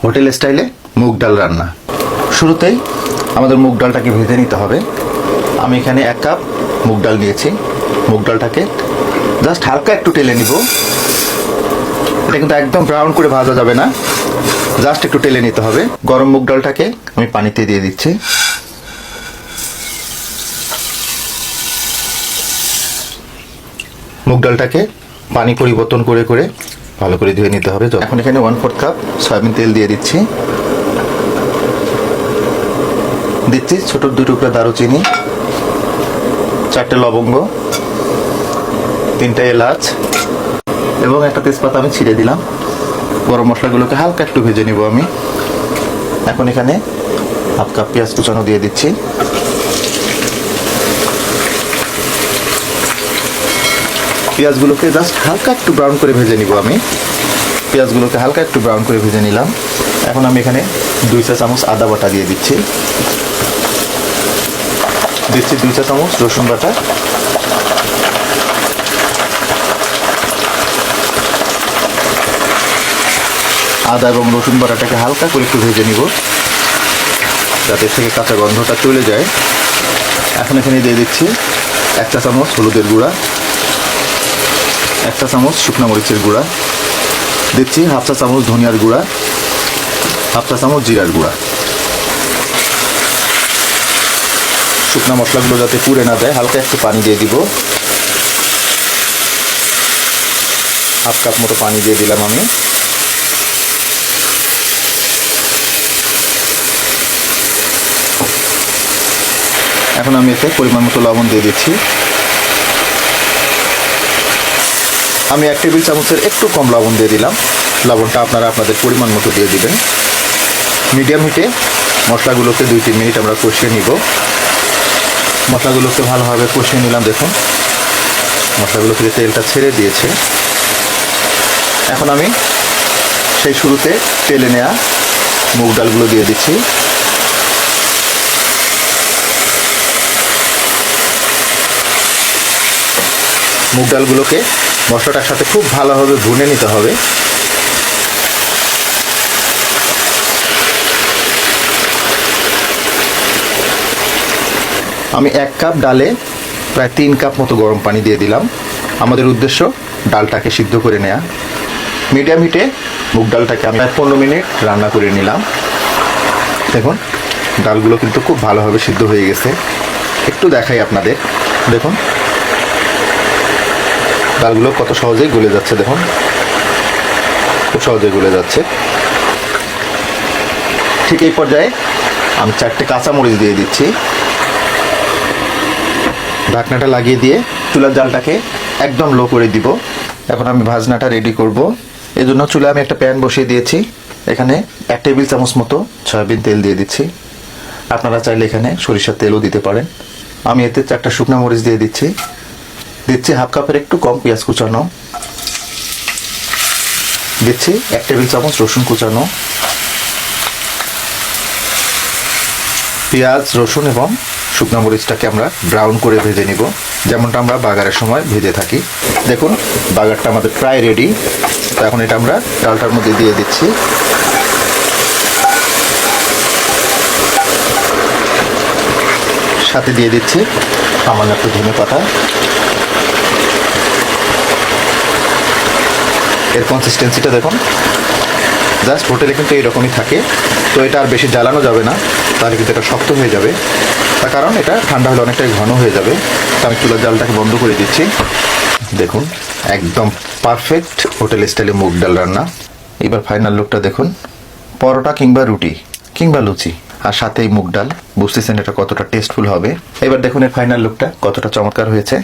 Hotel স্টাইলে মুগ ডাল রান্না। শুরুতেই আমাদের মুগ ডালটাকে ভেজে নিতে হবে। আমি এখানে 1 কাপ মুগ ডাল নিয়েছি। মুগ ডালটাকে জাস্ট হালকা একটু টেলে নিব। এটা কিন্তু একদম ব্রাউন করে ভাজা যাবে না, জাস্ট একটু টেলে নিতে হবে। গরম মুগ ডালটাকে আমি পানিতে দিয়ে দিচ্ছি। মুগ ডালটাকে পানি পরিবর্তন করে করে ভালো করে ধুয়ে নিতে হবে। এখন এখানে 1/4 কাপ সয়াবিন তেল দিয়ে দিচ্ছি। ছোট 2 টুকরা দারুচিনি, 4টে লবঙ্গ, 3টে এলাচ এবং একটা তেজপাতা আমি ছিঁড়ে দিলাম। গরম মশলাগুলোকে হালকা একটু ভেজে নিব আমি। এখন এখানে 1/2 কাপ পেঁয়াজ কুচানো দিয়ে দিচ্ছি। পেঁয়াজগুলোকে জাস্ট হালকা একটু ব্রাউন করে ভেজে নিব আমি। পেঁয়াজগুলোকে হালকা একটু ব্রাউন করে ভেজে নিলাম। এখন আমি এখানে 2 চা চামচ আদা বাটা দিয়ে দিচ্ছি। 2 চা চামচ রসুন বাটা, আদা এবং রসুন বাটাটাকে হালকা করে একটু ভেজে নিব যাতে থেকে কাঁচা গন্ধটা চলে যায়। এখন এখানে দিয়ে দিচ্ছি 1 চা চামচ হলুদের গুঁড়া, 1 চা চামচ শুকনো মরিচের গুঁড়া, দিচ্ছি 1/2 চা চামচ ধনিয়ার গুঁড়া, 1/2 চা চামচ জিরার গুঁড়া। শুকনো মশলাগুলো যাতে পুড়ে না যায় হালকা একটু পানি দিয়ে দিব। 1/2 কাপ মতো পানি দিয়ে দিলাম আমি। এখন আমি এতে পরিমাণ মতো লবণ দিয়ে দিচ্ছি। আমি 1 টেবিল চামচের একটু কম লবণ দিয়ে দিলাম। লবণটা আপনারা আপনাদের পরিমাণ মতো দিয়ে দিবেন। মিডিয়াম হিটে মশলাগুলোকে 2-3 মিনিট আমরা কষিয়ে নিব। মশলাগুলোকে ভালোভাবে কষিয়ে নিলাম। দেখুন মশলাগুলো থেকে তেলটা ছেড়ে দিয়েছে। এখন আমি সেই শুরুতে তেলে নেওয়া মুগ ডালগুলো দিয়ে দিচ্ছি। মুগ ডালগুলোকে মশলাটার সাথে খুব ভালোভাবে ভুনে নিতে হবে। আমি 1 কাপ ডালে প্রায় 3 কাপ মতো গরম পানি দিয়ে দিলাম। আমাদের উদ্দেশ্য ডালটাকে সিদ্ধ করে নেওয়া। মিডিয়াম হিটে মুগ ডালটাকে আমি 15 মিনিট রান্না করে নিলাম। দেখুন ডালগুলো কিন্তু খুব ভালোভাবে সিদ্ধ হয়ে গেছে। একটু দেখাই আপনাদের, দেখুন ডালগুলো কত সহজেই গলে যাচ্ছে। দেখুন খুব সহজেই গলে যাচ্ছে। ঠিক এই পর্যায়ে আমি 4টে কাঁচামরিচ দিয়ে দিচ্ছি। ঢাকনাটা লাগিয়ে দিয়ে চুলার জালটাকে একদম লো করে দিব। এখন আমি ভাজনাটা রেডি করব। এই জন্য চুলায় আমি একটা প্যান বসিয়ে দিয়েছি। এখানে 1 টেবিল চামচ মতো সয়াবিন তেল দিয়ে দিচ্ছি। আপনারা চাইলে এখানে সরিষার তেলও দিতে পারেন। আমি এতে 4টা শুকনো মরিচ দিয়ে দিচ্ছি। 1/2 কাপের একটু কম পেঁয়াজ কুচানো, দিচ্ছি 1 টেবিল চামচ রসুন কুচানো। পেঁয়াজ, রসুন এবং শুকনো মরিচটাকে আমরা ব্রাউন করে ভেজে নিব, যেমনটা আমরা বাগারের সময় ভেজে থাকি। দেখুন বাগারটা আমাদের প্রায় রেডি। তো এখন এটা আমরা ডালটার মধ্যে দিয়ে দিচ্ছি। সাথে দিয়ে দিচ্ছি সামান্য একটু ধনেপাতা। এর কনসিস্টেন্সিটা দেখুন, জাস্ট হোটেলে কিন্তু এইরকমই থাকে। তো এটা আর বেশি জ্বালানো যাবে না, তাহলে কিন্তু এটা শক্ত হয়ে যাবে। তার কারণ এটা ঠান্ডা হলে অনেকটাই ঘন হয়ে যাবে। তো আমি চুলার জালটাকে বন্ধ করে দিচ্ছি। দেখুন একদম পারফেক্ট হোটেল স্টাইলে মুগ ডাল রান্না। এবার ফাইনাল লুকটা দেখুন। পরোটা কিংবা রুটি কিংবা লুচি আর সাথে এই মুগ ডাল, বুঝতেছেন এটা কতটা টেস্টফুল হবে। এবার দেখুন এর ফাইনাল লুকটা কতটা চমৎকার হয়েছে।